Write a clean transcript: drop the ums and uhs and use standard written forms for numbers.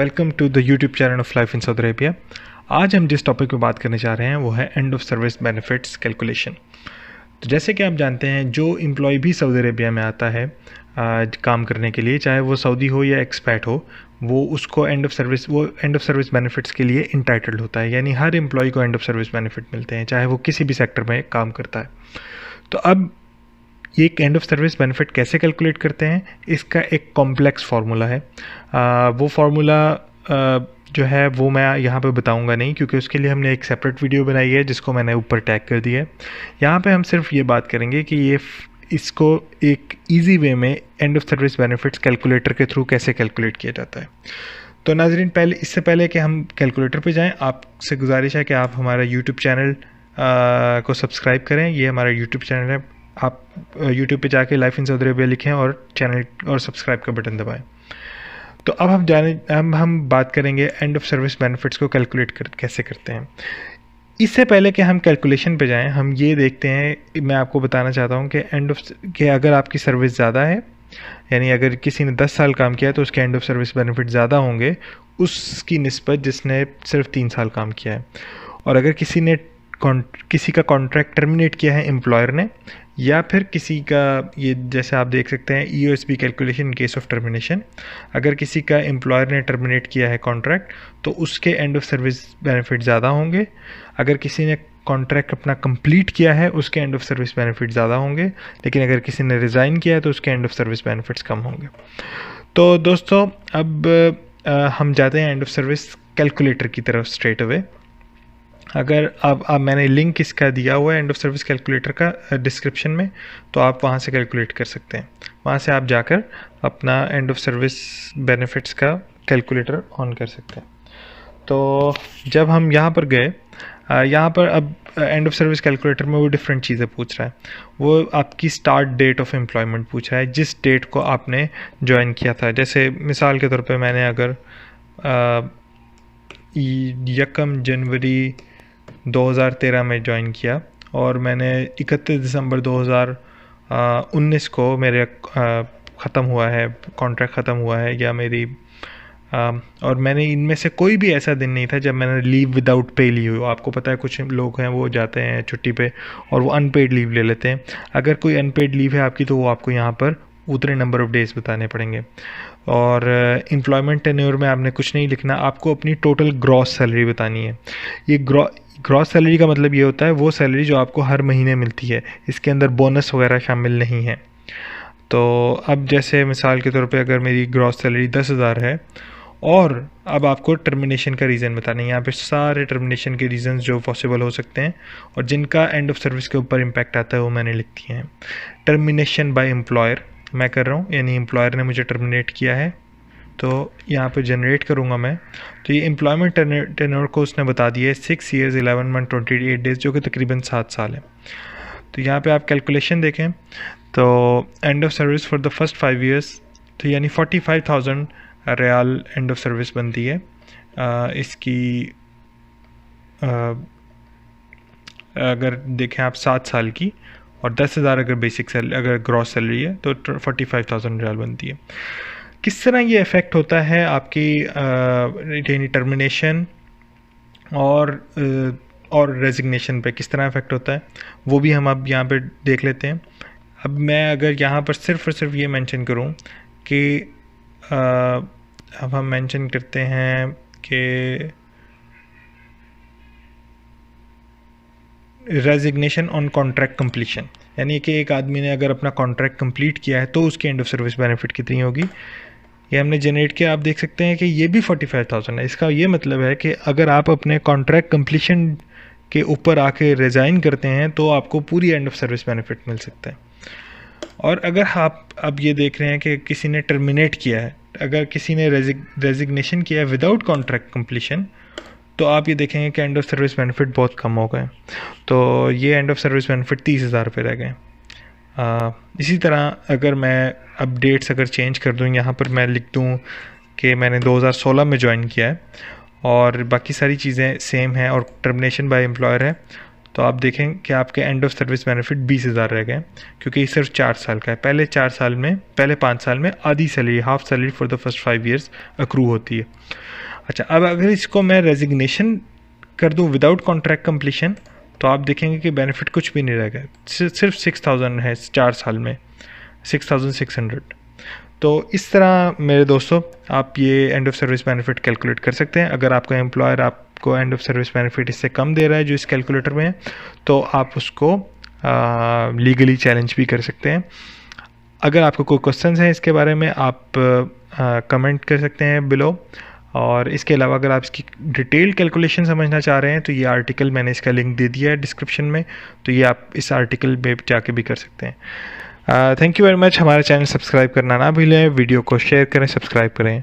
Welcome to the YouTube channel of life in Saudi Arabia. आज हम जिस topic पे बात करने जा रहे हैं वो है end of service benefits calculation. तो जैसे कि आप जानते हैं, जो एम्प्लॉय भी सऊदी अरेबिया में आता है काम करने के लिए, चाहे वो सऊदी हो या एक्सपैट हो, वो उसको एंड ऑफ सर्विस बेनिफिट्स के लिए इंटाइटल्ड होता है। यानी हर एम्प्लॉय को एंड ऑफ सर्विस बेनिफिट मिलते हैं, चाहे वो किसी भी सेक्टर में काम करता है। तो अब ये एंड ऑफ सर्विस बेनिफिट कैसे कैलकुलेट करते हैं, इसका एक कॉम्प्लेक्स फार्मूला है। वो फार्मूला जो है वो मैं यहाँ पे बताऊँगा नहीं, क्योंकि उसके लिए हमने एक सेपरेट वीडियो बनाई है जिसको मैंने ऊपर टैग कर दिया है। यहाँ पे हम सिर्फ ये बात करेंगे कि इसको एक इजी वे में end of service benefits calculator के थ्रू कैसे कैलकुलेट किया जाता है। तो नाजरीन, इससे पहले कि हम कैलकुलेटर पे जाएं, आपसे गुजारिश है कि आप हमारा यूट्यूब चैनल को सब्सक्राइब करें। ये हमारा यूट्यूब चैनल है। आप यूट्यूब पे जाके लाइफ इन सऊदी अरेबिया लिखें और चैनल और सब्सक्राइब का बटन दबाएं। तो अब हम बात करेंगे एंड ऑफ सर्विस बेनिफिट्स को कैलकुलेट कैसे करते हैं। इससे पहले कि हम कैलकुलेशन पे जाएं, हम ये देखते हैं, मैं आपको बताना चाहता हूँ कि अगर आपकी सर्विस ज़्यादा है, यानी अगर किसी ने 10 साल काम किया है तो उसके एंड ऑफ सर्विस बेनिफिट ज़्यादा होंगे उसकी निस्बत जिसने सिर्फ 3 साल काम किया है। और अगर किसी का कॉन्ट्रैक्ट टर्मिनेट किया है एम्प्लॉयर ने, या फिर किसी का, ये जैसे आप देख सकते हैं EOSB calculation in case of termination, अगर किसी का एम्प्लॉयर ने टर्मिनेट किया है कॉन्ट्रैक्ट तो उसके एंड ऑफ सर्विस बेनिफिट ज़्यादा होंगे। अगर किसी ने कॉन्ट्रैक्ट अपना कंप्लीट किया है उसके एंड ऑफ सर्विस बेनिफिट ज़्यादा होंगे, लेकिन अगर किसी ने रिज़ाइन किया है तो उसके एंड ऑफ सर्विस बेनिफिट्स कम होंगे। तो दोस्तों, अब हम जाते हैं एंड ऑफ सर्विस कैलकुलेटर की तरफ स्ट्रेट अवे। अगर अब मैंने लिंक इसका दिया हुआ है एंड ऑफ सर्विस कैलकुलेटर का डिस्क्रिप्शन में, तो आप वहाँ से कैलकुलेट कर सकते हैं। वहाँ से आप जाकर अपना एंड ऑफ सर्विस बेनिफिट्स का कैलकुलेटर ऑन कर सकते हैं। तो जब हम यहाँ पर गए, यहाँ पर अब एंड ऑफ सर्विस कैलकुलेटर में वो डिफरेंट चीज़ें पूछ रहा है। वो आपकी स्टार्ट डेट ऑफ एम्प्लॉयमेंट पूछ रहा है, जिस डेट को आपने ज्वाइन किया था। जैसे मिसाल के तौर पे मैंने अगर 1 जनवरी 2013 में ज्वाइन किया और मैंने 31 दिसंबर 2019 को मेरे ख़त्म हुआ है, कॉन्ट्रैक्ट ख़त्म हुआ है, या मेरी और मैंने इनमें से कोई भी ऐसा दिन नहीं था जब मैंने लीव विदाउट पे ली हो। आपको पता है कुछ लोग हैं वो जाते हैं छुट्टी पे और वो अनपेड लीव ले लेते हैं। अगर कोई अनपेड लीव है आपकी, तो वो आपको यहाँ पर उतने नंबर ऑफ़ डेज़ बताने पड़ेंगे। और एम्प्लॉयमेंट टेन्योर में आपने कुछ नहीं लिखना, आपको अपनी टोटल ग्रॉस सैलरी बतानी है। ये ग्रॉस सैलरी का मतलब ये होता है वो सैलरी जो आपको हर महीने मिलती है, इसके अंदर बोनस वगैरह शामिल नहीं है। तो अब जैसे मिसाल के तौर पे अगर मेरी ग्रॉस सैलरी 10,000 है और अब आपको टर्मिनेशन का रीज़न बताना है। यहाँ पे सारे टर्मिनेशन के रीज़न्स जो पॉसिबल हो सकते हैं और जिनका एंड ऑफ सर्विस के ऊपर इम्पैक्ट आता है वो मैंने लिख दिए हैं। टर्मिनेशन बाय एम्प्लॉयर मैं कर रहा हूँ, यानी एम्प्लॉयर ने मुझे टर्मिनेट किया है, तो यहाँ पे जनरेट करूँगा मैं। तो ये एम्प्लॉयमेंट टेन्योर को उसने बता दिया है 6 years 11 months 28 days, जो कि तकरीबन 7 साल है। तो यहाँ पे आप कैलकुलेशन देखें तो end of service for the first 5 years, तो यानी 45,000 रियाल एंड ऑफ सर्विस बनती है। इसकी अगर देखें आप 7 साल की, और 10,000 अगर बेसिक सैलरी, अगर ग्रॉस सैलरी है तो 45,000 रियाल बनती है। किस तरह ये इफ़ेक्ट होता है आपकी यानी टर्मिनेशन और रेजिग्नेशन पे, किस तरह इफ़ेक्ट होता है वो भी हम अब यहाँ पे देख लेते हैं। अब मैं अगर यहाँ पर सिर्फ और सिर्फ ये मेंशन करूँ कि अब हम मेंशन करते हैं कि रेजिग्नेशन ऑन कॉन्ट्रैक्ट कंप्लीशन, यानी कि एक आदमी ने अगर अपना कॉन्ट्रैक्ट कंप्लीट किया है तो उसकी एंड ऑफ सर्विस बेनिफिट कितनी होगी, ये हमने जनरेट किया। आप देख सकते हैं कि ये भी 45,000 है। इसका ये मतलब है कि अगर आप अपने कॉन्ट्रैक्ट कंप्लीशन के ऊपर आके रिज़ाइन करते हैं तो आपको पूरी एंड ऑफ सर्विस बेनिफिट मिल सकता है। और अगर आप अब ये देख रहे हैं कि किसी ने टर्मिनेट किया है, अगर किसी ने रेजिग्नेशन किया है विदाउट कॉन्ट्रैक्ट कंप्लीशन, तो आप ये देखेंगे कि एंड ऑफ सर्विस बेनिफिट बहुत कम हो गए। तो ये एंड ऑफ सर्विस बेनिफिट 30,000 रुपये रह गए। इसी तरह अगर मैं अपडेट्स अगर चेंज कर दूँ, यहाँ पर मैं लिख दूँ कि मैंने 2016 में ज्वाइन किया है और बाकी सारी चीज़ें सेम हैं और टर्मिनेशन बाय एम्प्लॉयर है, तो तो आप देखें कि आपके एंड ऑफ सर्विस बेनिफिट 20,000 रह गए, क्योंकि सिर्फ 4 साल का है। पहले 5 साल में आधी salary, half salary for the first 5 years accrue होती है। अच्छा, अब अगर इसको मैं रेजिग्नेशन कर दूं विदाउट कॉन्ट्रैक्ट कंप्लीशन, तो आप देखेंगे कि बेनिफिट कुछ भी नहीं रह गया, सिर्फ 6,000 है 4 साल में, 6,600। तो इस तरह मेरे दोस्तों आप ये end of service benefit calculate कर सकते हैं। अगर आपका एम्प्लॉयर आपको एंड ऑफ सर्विस बेनिफिट इससे कम दे रहा है जो इस कैलकुलेटर में है, तो आप उसको लीगली चैलेंज भी कर सकते हैं। अगर आपको कोई क्वेश्चन है इसके बारे में, आप कमेंट कर सकते हैं बिलो। और इसके अलावा अगर आप इसकी डिटेल कैलकुलेशन समझना चाह रहे हैं, तो ये आर्टिकल मैंने इसका लिंक दे दिया है डिस्क्रिप्शन में, तो ये आप इस आर्टिकल में जाके भी कर सकते हैं। Thank you very much. हमारा चैनल सब्सक्राइब करना ना भूलें, वीडियो को शेयर करें, सब्सक्राइब करें।